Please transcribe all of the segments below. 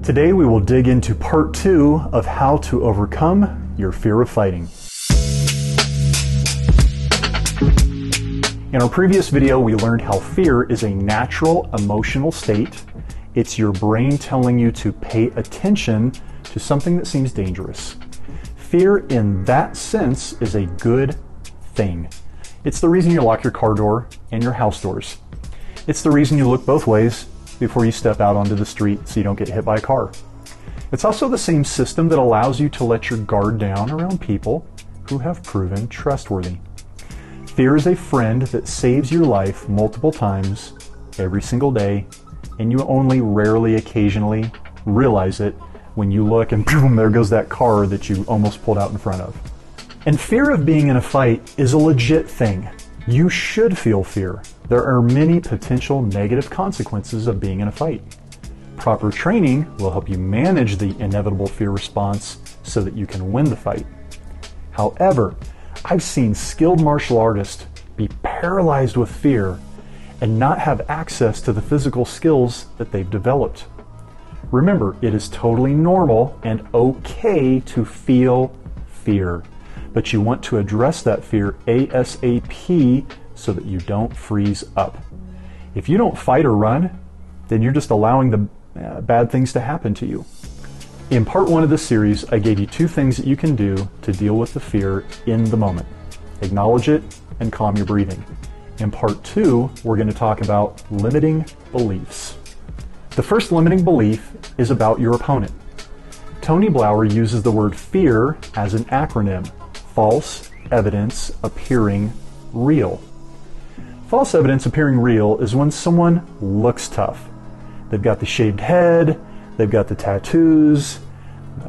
Today we will dig into part 2 of how to overcome your fear of fighting. In our previous video, we learned how fear is a natural emotional state. It's your brain telling you to pay attention to something that seems dangerous. Fear in that sense is a good thing. It's the reason you lock your car door and your house doors. It's the reason you look both ways before you step out onto the street so you don't get hit by a car. It's also the same system that allows you to let your guard down around people who have proven trustworthy. Fear is a friend that saves your life multiple times every single day, and you only rarely occasionally realize it when you look and boom, there goes that car that you almost pulled out in front of. And fear of being in a fight is a legit thing. You should feel fear. There are many potential negative consequences of being in a fight. Proper training will help you manage the inevitable fear response so that you can win the fight. However, I've seen skilled martial artists be paralyzed with fear and not have access to the physical skills that they've developed. Remember, it is totally normal and okay to feel fear, but you want to address that fear ASAP so that you don't freeze up. If you don't fight or run, then you're just allowing the bad things to happen to you. In part 1 of this series, I gave you 2 things that you can do to deal with the fear in the moment. Acknowledge it and calm your breathing. In part 2, we're going to talk about limiting beliefs. The first limiting belief is about your opponent. Tony Blauer uses the word fear as an acronym: false evidence appearing real. False evidence appearing real is when someone looks tough. They've got the shaved head, they've got the tattoos,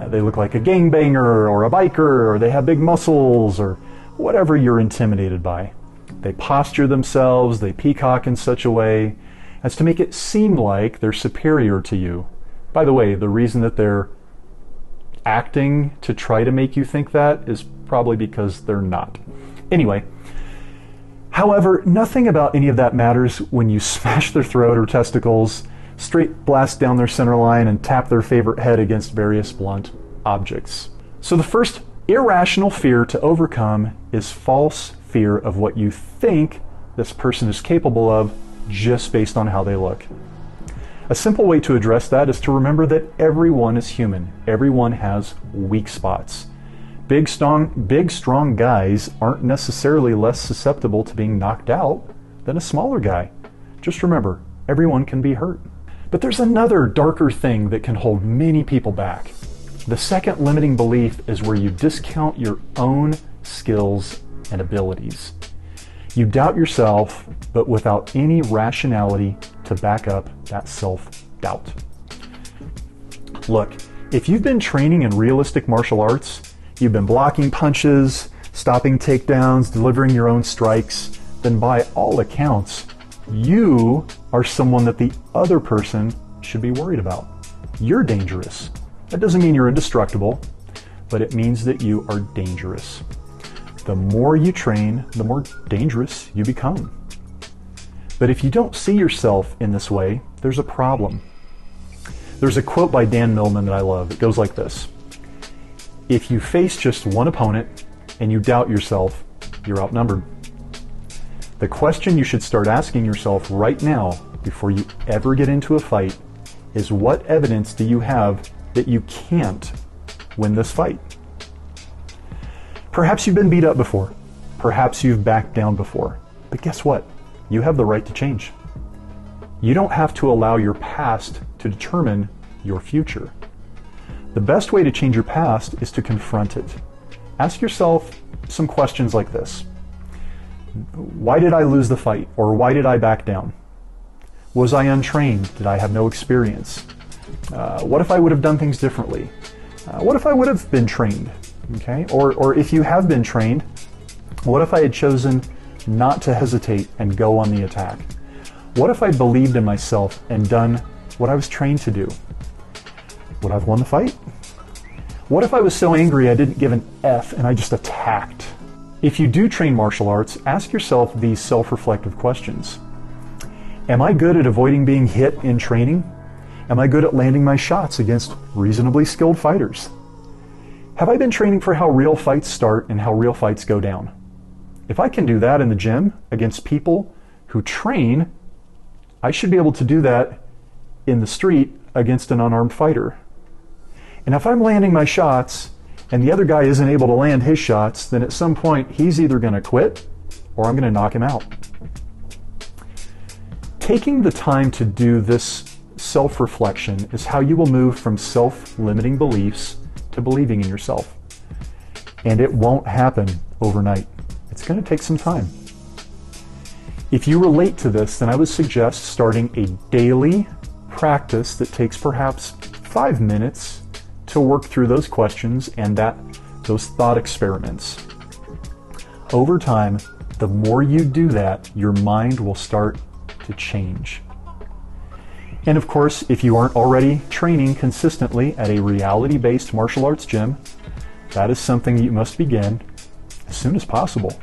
they look like a gangbanger or a biker, or they have big muscles, or whatever you're intimidated by. They posture themselves, they peacock in such a way as to make it seem like they're superior to you. By the way, the reason that they're acting to try to make you think that is probably because they're not. Anyway, however, nothing about any of that matters when you smash their throat or testicles, straight blast down their center line, and tap their favorite head against various blunt objects. So the first irrational fear to overcome is false fear of what you think this person is capable of just based on how they look. A simple way to address that is to remember that everyone is human. Everyone has weak spots. Big, strong guys aren't necessarily less susceptible to being knocked out than a smaller guy. Just remember, everyone can be hurt. But there's another darker thing that can hold many people back. The second limiting belief is where you discount your own skills and abilities. You doubt yourself, but without any rationality to back up that self-doubt. Look, if you've been training in realistic martial arts, you've been blocking punches, stopping takedowns, delivering your own strikes, then by all accounts, you are someone that the other person should be worried about. You're dangerous. That doesn't mean you're indestructible, but it means that you are dangerous. The more you train, the more dangerous you become. But if you don't see yourself in this way, there's a problem. There's a quote by Dan Millman that I love. It goes like this: if you face just one opponent and you doubt yourself, you're outnumbered. The question you should start asking yourself right now, before you ever get into a fight, is what evidence do you have that you can't win this fight? Perhaps you've been beat up before. Perhaps you've backed down before. But guess what? You have the right to change. You don't have to allow your past to determine your future. The best way to change your past is to confront it. Ask yourself some questions like this: why did I lose the fight? Or why did I back down? Was I untrained? Did I have no experience? What if I would have done things differently? What if I would have been trained? Okay? Or if you have been trained, what if I had chosen not to hesitate and go on the attack? What if I believed in myself and done what I was trained to do? Would I have won the fight? What if I was so angry I didn't give an F and I just attacked? If you do train martial arts, ask yourself these self-reflective questions. Am I good at avoiding being hit in training? Am I good at landing my shots against reasonably skilled fighters? Have I been training for how real fights start and how real fights go down? If I can do that in the gym against people who train, I should be able to do that in the street against an unarmed fighter. And if I'm landing my shots and the other guy isn't able to land his shots, then at some point he's either going to quit or I'm going to knock him out. Taking the time to do this self-reflection is how you will move from self-limiting beliefs to believing in yourself. And it won't happen overnight. It's going to take some time. If you relate to this, then I would suggest starting a daily practice that takes perhaps 5 minutes to work through those questions and those thought experiments. Over time, the more you do that, your mind will start to change. And of course, if you aren't already training consistently at a reality-based martial arts gym, that is something you must begin as soon as possible.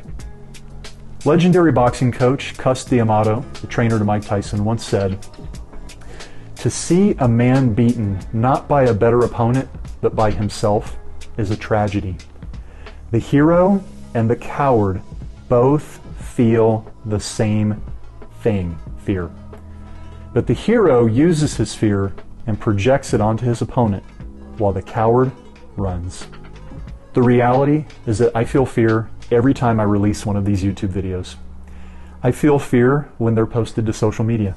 Legendary boxing coach Cus D'Amato, the trainer to Mike Tyson, once said, "To see a man beaten not by a better opponent, but by himself, is a tragedy. The hero and the coward both feel the same thing, fear. But the hero uses his fear and projects it onto his opponent, while the coward runs." The reality is that I feel fear every time I release one of these YouTube videos. I feel fear when they're posted to social media.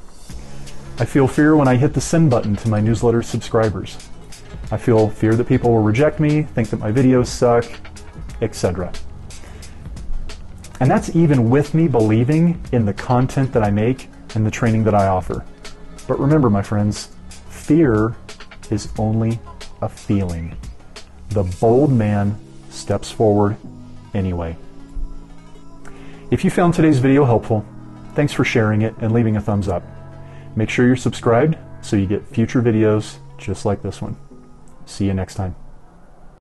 I feel fear when I hit the send button to my newsletter subscribers. I feel fear that people will reject me, think that my videos suck, etc. And that's even with me believing in the content that I make and the training that I offer. But remember, my friends, fear is only a feeling. The bold man steps forward anyway. If you found today's video helpful, thanks for sharing it and leaving a thumbs up. Make sure you're subscribed so you get future videos just like this one. See you next time.